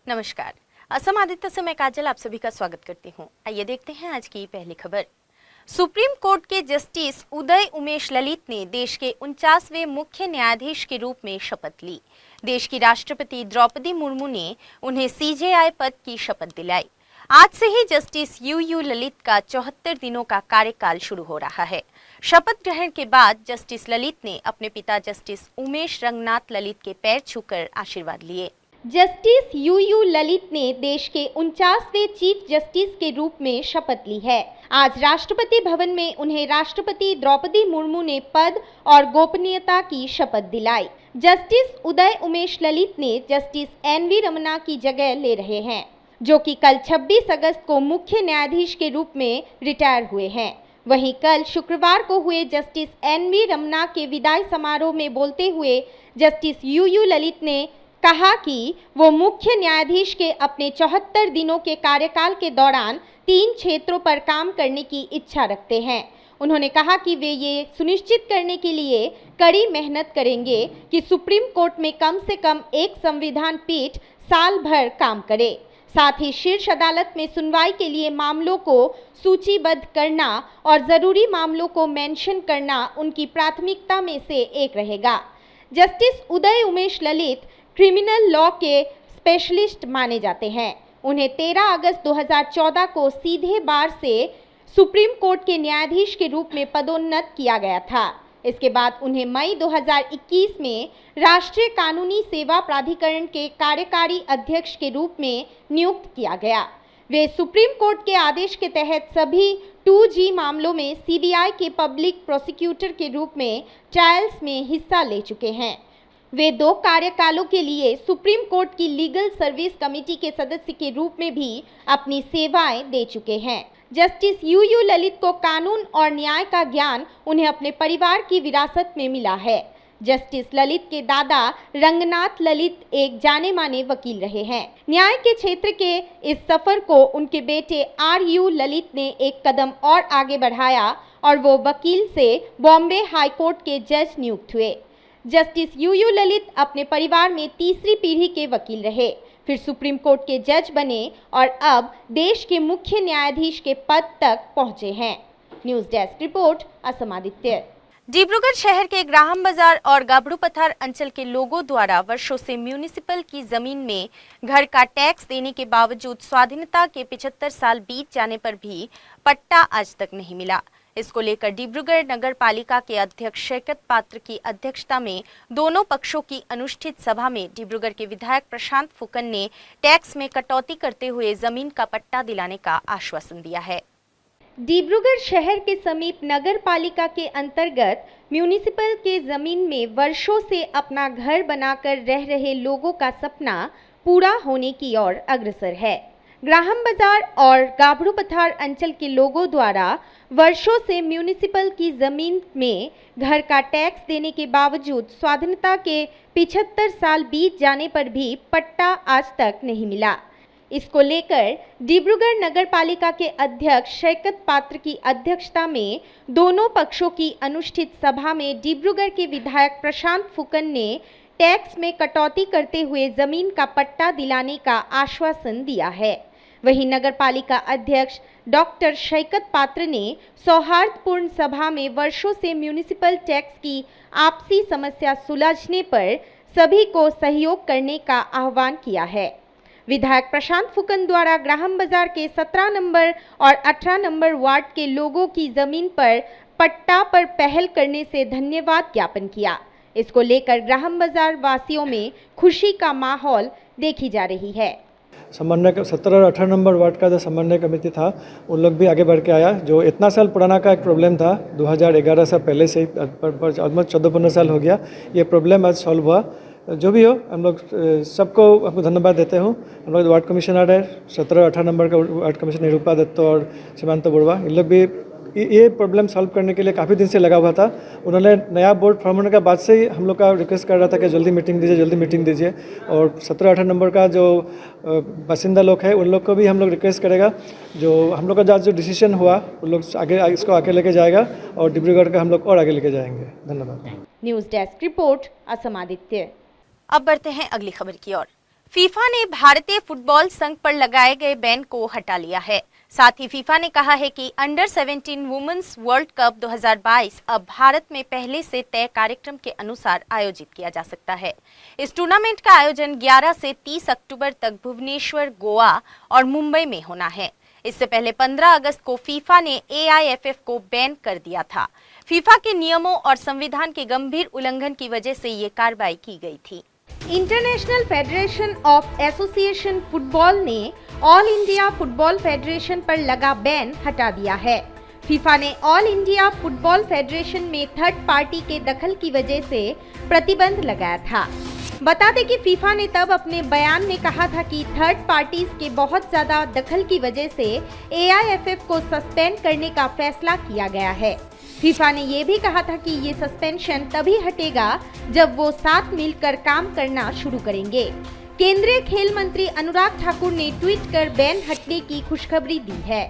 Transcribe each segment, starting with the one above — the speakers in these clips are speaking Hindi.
नमस्कार। असम आदित्य से मैं काजल आप सभी का स्वागत करती हूँ। आइए देखते हैं आज की पहली खबर। सुप्रीम कोर्ट के जस्टिस उदय उमेश ललित ने देश के 49वें मुख्य न्यायाधीश के रूप में शपथ ली। देश की राष्ट्रपति द्रौपदी मुर्मू ने उन्हें सीजेआई पद की शपथ दिलाई। आज से ही जस्टिस यू ललित का 74 दिनों का कार्यकाल शुरू हो रहा है। शपथ ग्रहण के बाद जस्टिस ललित ने अपने पिता जस्टिस उमेश रंगनाथ ललित के पैर छूकर आशीर्वाद लिए। जस्टिस यू ललित ने देश के 49वें चीफ जस्टिस के रूप में शपथ ली है। आज राष्ट्रपति भवन में उन्हें राष्ट्रपति द्रौपदी मुर्मू ने पद और गोपनीयता की शपथ दिलाई। जस्टिस उदय उमेश ललित ने जस्टिस एन.वी. रमन्ना की जगह ले रहे हैं, जो कि कल 26 अगस्त को मुख्य न्यायाधीश के रूप में रिटायर हुए हैं। वहीं कल शुक्रवार को हुए जस्टिस एन.वी. रमन्ना के विदाई समारोह में बोलते हुए जस्टिस यू ललित ने कहा कि वो मुख्य न्यायाधीश के अपने 74 दिनों के कार्यकाल के दौरान 3 क्षेत्रों पर काम करने की इच्छा रखते हैं। उन्होंने कहा कि वे ये सुनिश्चित करने के लिए कड़ी मेहनत करेंगे कि सुप्रीम कोर्ट में कम से कम एक संविधान पीठ साल भर काम करे। साथ ही शीर्ष अदालत में सुनवाई के लिए मामलों को सूचीबद्ध करना और जरूरी मामलों को मेंशन करना उनकी प्राथमिकता में से एक रहेगा। Justice Uday Umesh Lalit criminal law के स्पेशलिस्ट माने जाते हैं। उन्हें 13 अगस्त 2014 को सीधे बार से सुप्रीम कोर्ट के न्यायाधीश के रूप में पदोन्नत किया गया था। इसके बाद उन्हें मई 2021 में राष्ट्रीय कानूनी सेवा प्राधिकरण के कार्यकारी अध्यक्ष के रूप में नियुक्त किया गया। वे सुप्रीम कोर्ट के आदेश के तहत सभी 2G मामलों में सीबीआई के पब्लिक प्रोसिक्यूटर के रूप में ट्रायल्स में हिस्सा ले चुके हैं। वे 2 कार्यकालों के लिए सुप्रीम कोर्ट की लीगल सर्विस कमेटी के सदस्य के रूप में भी अपनी सेवाएं दे चुके हैं। जस्टिस यू ललित को कानून और न्याय का ज्ञान उन्हें अपने परिवार की विरासत में मिला है। जस्टिस ललित के दादा रंगनाथ ललित एक जाने माने वकील रहे हैं। न्याय के क्षेत्र के इस सफर को उनके बेटे RU ललित ने एक कदम और आगे बढ़ाया और वो वकील से बॉम्बे हाई कोर्ट के जज नियुक्त हुए। जस्टिस यू ललित अपने परिवार में तीसरी पीढ़ी के वकील रहे, फिर सुप्रीम कोर्ट के जज बने और अब देश के मुख्य न्यायाधीश के पद तक पहुंचे हैं। News desk report, Assam Aditya. Dibrugarh शहर के ग्राहम बाजार और गाबड़ूपथार अंचल के लोगों द्वारा वर्षों से म्यूनिसिपल की जमीन में घर का टैक्स देने के बावजूद स्वाधीनता के 75 साल बीत जाने पर भी पट्टा आज तक नहीं मिला। इसको लेकर डिब्रूगढ़ नगर पालिका के अध्यक्ष शैकत पात्र की अध्यक्षता में दोनों पक्षों की अनुष्ठित सभा में डिब्रूगढ़ के विधायक प्रशांत फुकन ने टैक्स में कटौती करते हुए जमीन का पट्टा दिलाने का आश्वासन दिया है। डिब्रूगढ़ शहर के समीप नगर पालिका के अंतर्गत म्यूनिसिपल के जमीन में वर्षों से अपना घर बनाकर रह रहे लोगों का सपना पूरा होने की ओर अग्रसर है। ग्राहम बाजार और गाबड़ूपथार अंचल के लोगों द्वारा वर्षों से म्यूनिसिपल की जमीन में घर का टैक्स देने के बावजूद स्वाधीनता के 75 साल बीत जाने पर भी पट्टा आज तक नहीं मिला। इसको लेकर डिब्रूगढ़ नगर पालिका के अध्यक्ष शैकत पात्र की अध्यक्षता में दोनों पक्षों की अनुष्ठित सभा में डिब्रूगढ़ के विधायक प्रशांत फुकन ने टैक्स में कटौती करते हुए जमीन का पट्टा दिलाने का आश्वासन दिया है। वहीं नगर पालिका अध्यक्ष डॉक्टर शैकत पात्र ने सौहार्दपूर्ण सभा में वर्षों से म्यूनिसिपल टैक्स की आपसी समस्या सुलझने पर सभी को सहयोग करने का आह्वान किया है। विधायक प्रशांत फुकन द्वारा ग्राहम बाजार के 17 नंबर और 18 नंबर वार्ड के लोगों की जमीन पर पट्टा पर पहल करने से धन्यवाद ज्ञापन किया। इसको लेकर ग्राहम बाजार वासियों में खुशी का माहौल देखी जा रही है। समन्वय 17 और 18 नंबर वार्ड का जो समन्वय कमेटी था उन लोग भी आगे बढ़ के आया। जो इतना साल पुराना का एक प्रॉब्लम था 2011 से पहले से ही ऑलमोस्ट 14-15 साल हो गया, ये प्रॉब्लम आज सॉल्व हुआ। जो भी हो हम लोग सबको आपको धन्यवाद देते हूँ। हम लोग वार्ड कमिश्नर है 17-18 नंबर का वार्ड कमिश्नर निरूपा दत्त और सीमांत बोरवा, इन लोग भी ये प्रॉब्लम सॉल्व करने के लिए काफ़ी दिन से लगा हुआ था। उन्होंने नया बोर्ड फॉर्म होने के बाद से ही हम लोग का रिक्वेस्ट कर रहा था कि जल्दी मीटिंग दीजिए और 17-18 नंबर का जो बासिंदा लोग हैं उन लोग को भी हम लोग रिक्वेस्ट करेगा। जो हम लोग का जो डिसीजन हुआ उन लोग आगे इसको आगे लेके जाएगा और डिब्रूगढ़ का हम लोग और आगे लेके जाएंगे। धन्यवाद। News desk report, Assam Aditya. अब बढ़ते हैं अगली खबर की ओर। फीफा ने भारतीय फुटबॉल संघ पर लगाए गए बैन को हटा लिया है। साथ ही फीफा ने कहा है कि अंडर 17 वुमेन्स वर्ल्ड कप 2022 अब भारत में पहले से तय कार्यक्रम के अनुसार आयोजित किया जा सकता है। इस टूर्नामेंट का आयोजन 11 से 30 अक्टूबर तक भुवनेश्वर, गोवा और मुंबई में होना है। इससे पहले 15 अगस्त को फीफा ने AIFF को बैन कर दिया था। फीफा के नियमों और संविधान के गंभीर उल्लंघन की वजह से ये कार्रवाई की गई थी। International federation of association football ने ऑल इंडिया फुटबॉल फेडरेशन पर लगा बैन हटा दिया है। फीफा ने ऑल इंडिया फुटबॉल फेडरेशन में थर्ड पार्टी के दखल की वजह से प्रतिबंध लगाया था। बता दें कि फीफा ने तब अपने बयान में कहा था कि थर्ड पार्टीज के बहुत ज्यादा दखल की वजह से AIFF को सस्पेंड करने का फैसला किया गया है। फीफा ने ये भी कहा था कि ये सस्पेंशन तभी हटेगा जब वो साथ मिलकर काम करना शुरू करेंगे। केंद्रीय खेल मंत्री अनुराग ठाकुर ने ट्वीट कर बैन हटने की खुशखबरी दी है।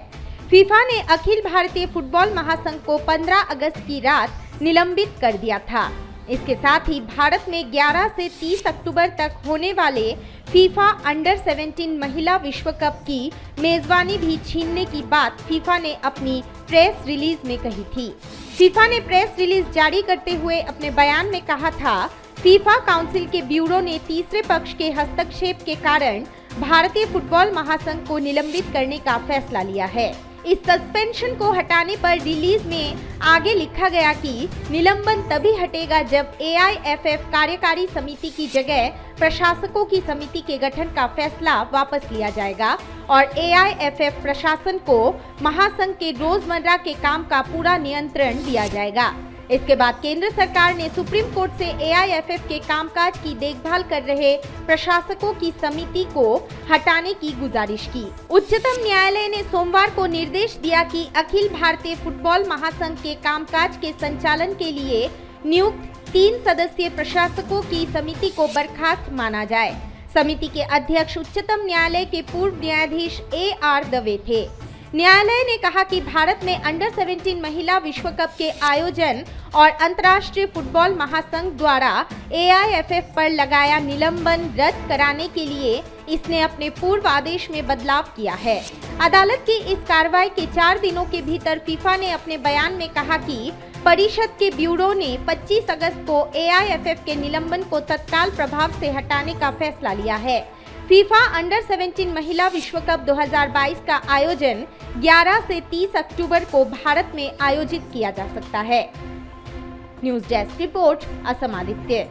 फीफा ने अखिल भारतीय फुटबॉल महासंघ को 15 अगस्त की रात निलंबित कर दिया था। इसके साथ ही भारत में 11 से 30 अक्टूबर तक होने वाले फीफा अंडर 17 महिला विश्व कप की मेजबानी भी छीनने की बात फीफा ने अपनी प्रेस रिलीज में कही थी। फीफा ने प्रेस रिलीज जारी करते हुए अपने बयान में कहा था, फीफा काउंसिल के ब्यूरो ने तीसरे पक्ष के हस्तक्षेप के कारण भारतीय फुटबॉल महासंघ को निलंबित करने का फैसला लिया है। इस सस्पेंशन को हटाने पर रिलीज में आगे लिखा गया कि निलंबन तभी हटेगा जब AIFF कार्यकारी समिति की जगह प्रशासकों की समिति के गठन का फैसला वापस लिया जाएगा और AIFF प्रशासन को महासंघ के रोजमर्रा के काम का पूरा नियंत्रण दिया जाएगा। इसके बाद केंद्र सरकार ने सुप्रीम कोर्ट से AIFF के कामकाज की देखभाल कर रहे प्रशासकों की समिति को हटाने की गुजारिश की। उच्चतम न्यायालय ने सोमवार को निर्देश दिया कि अखिल भारतीय फुटबॉल महासंघ के कामकाज के संचालन के लिए नियुक्त 3 सदस्यीय प्रशासकों की समिति को बर्खास्त माना जाए। समिति के अध्यक्ष उच्चतम न्यायालय के पूर्व न्यायाधीश AR दवे थे। न्यायालय ने कहा कि भारत में अंडर 17 महिला विश्व कप के आयोजन और अंतर्राष्ट्रीय फुटबॉल महासंघ द्वारा AIFF पर लगाया निलंबन रद्द कराने के लिए इसने अपने पूर्व आदेश में बदलाव किया है। अदालत की इस कार्रवाई के 4 दिनों के भीतर फीफा ने अपने बयान में कहा कि परिषद के ब्यूरो ने 25 अगस्त को AIFF के निलंबन को तत्काल प्रभाव से हटाने का फैसला लिया है। फीफा अंडर 17 महिला विश्व कप 2022 का आयोजन 11 से 30 अक्टूबर को भारत में आयोजित किया जा सकता है। News desk report, Assam Aditya.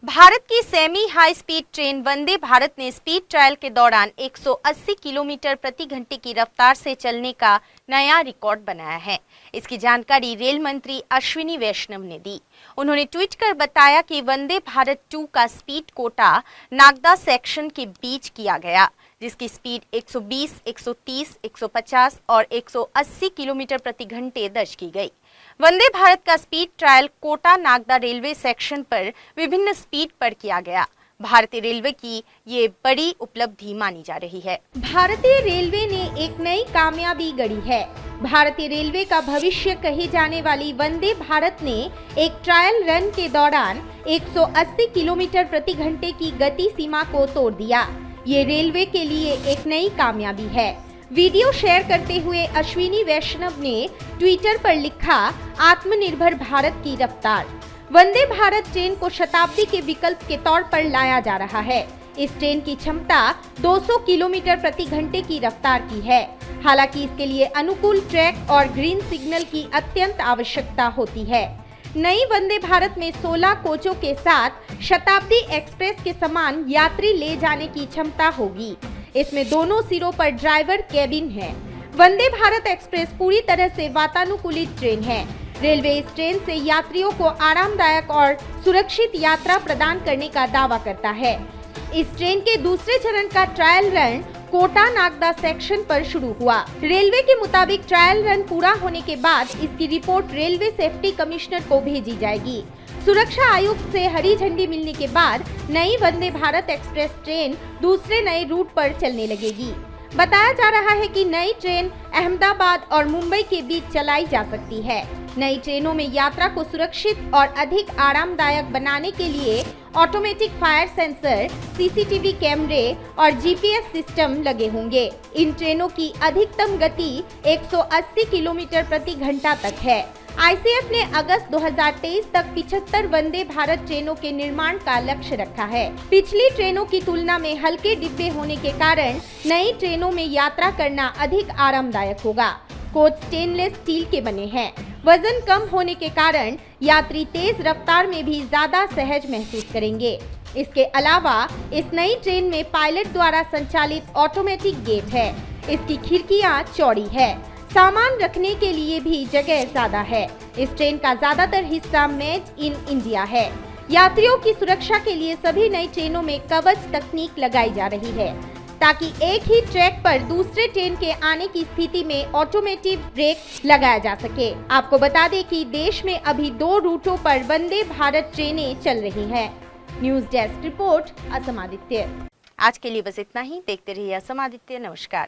Bharat की semi high speed train Vande Bharat ने स्पीड ट्रायल के दौरान 180 किलोमीटर प्रति घंटे की रफ्तार से चलने का नया रिकॉर्ड बनाया है। इसकी जानकारी रेल मंत्री अश्विनी वैष्णव ने दी। उन्होंने ट्वीट कर बताया कि वंदे भारत 2 का स्पीड कोटा नागदा सेक्शन के बीच किया गया, जिसकी स्पीड 120, 130, 150 और 180 किलोमीटर प्रति घंटे दर्ज की गई। वंदे भारत का speed trial Kota Nagda railway section पर विभिन्न स्पीड पर किया गया। भारतीय रेलवे की ये बड़ी उपलब्धि मानी जा रही है। भारतीय रेलवे ने एक नई कामयाबी गढ़ी है। भारतीय रेलवे का भविष्य कही जाने वाली वंदे भारत ने एक ट्रायल रन के दौरान 180 किलोमीटर प्रति घंटे की गति सीमा को तोड़ दिया। ये रेलवे के लिए एक नई कामयाबी है। वीडियो शेयर करते हुए अश्विनी वैष्णव ने ट्विटर पर लिखा, आत्मनिर्भर भारत की रफ्तार। वंदे भारत ट्रेन को शताब्दी के विकल्प के तौर पर लाया जा रहा है। इस ट्रेन की क्षमता 200 किलोमीटर प्रति घंटे की रफ्तार की है। हालांकि इसके लिए अनुकूल ट्रैक और ग्रीन सिग्नल की अत्यंत आवश्यकता होती है। नई वंदे भारत में 16 कोचों के साथ शताब्दी एक्सप्रेस के समान यात्री ले जाने की क्षमता होगी। इसमें दोनों सिरों पर ड्राइवर केबिन है। वंदे भारत एक्सप्रेस पूरी तरह से वातानुकूलित ट्रेन है। रेलवे इस ट्रेन से यात्रियों को आरामदायक और सुरक्षित यात्रा प्रदान करने का दावा करता है। इस ट्रेन के दूसरे चरण का trial run Kota Nagda section पर शुरू हुआ। रेलवे के मुताबिक ट्रायल रन पूरा होने के बाद इसकी रिपोर्ट रेलवे सेफ्टी कमिश्नर को भेजी जाएगी। सुरक्षा आयुक्त से हरी झंडी मिलने के बाद नई वंदे भारत एक्सप्रेस ट्रेन दूसरे नए रूट पर चलने लगेगी। बताया जा रहा है कि नई ट्रेन अहमदाबाद और मुंबई के बीच चलाई जा सकती है। नई ट्रेनों में यात्रा को सुरक्षित और अधिक आरामदायक बनाने के लिए ऑटोमेटिक फायर सेंसर, सीसीटीवी कैमरे और जीपीएस सिस्टम लगे होंगे। इन ट्रेनों की अधिकतम गति 180 किलोमीटर प्रति घंटा तक है। आईसीएफ ने अगस्त 2023 तक 75 वंदे भारत ट्रेनों के निर्माण का लक्ष्य रखा है। पिछली ट्रेनों की तुलना में हल्के डिब्बे होने के कारण नई ट्रेनों में यात्रा करना अधिक आरामदायक होगा। कोच स्टेनलेस स्टील के बने हैं। वजन कम होने के कारण यात्री तेज रफ्तार में भी ज्यादा सहज महसूस करेंगे। इसके अलावा इस नई ट्रेन में पायलट द्वारा संचालित ऑटोमेटिक गेट है। इसकी खिड़कियां चौड़ी है। सामान रखने के लिए भी जगह ज्यादा है। इस ट्रेन का ज्यादातर हिस्सा मेड इन इंडिया है। यात्रियों की सुरक्षा के लिए सभी नई ट्रेनों में कवच तकनीक लगाई जा रही है, ताकि एक ही ट्रैक पर दूसरे ट्रेन के आने की स्थिति में ऑटोमेटिक ब्रेक लगाया जा सके। आपको बता दें कि देश में अभी 2 रूटों पर वंदे भारत ट्रेनें चल रही हैं। News desk report, Assam Aditya. आज के लिए बस इतना ही। देखते रहिए असम आदित्य। नमस्कार।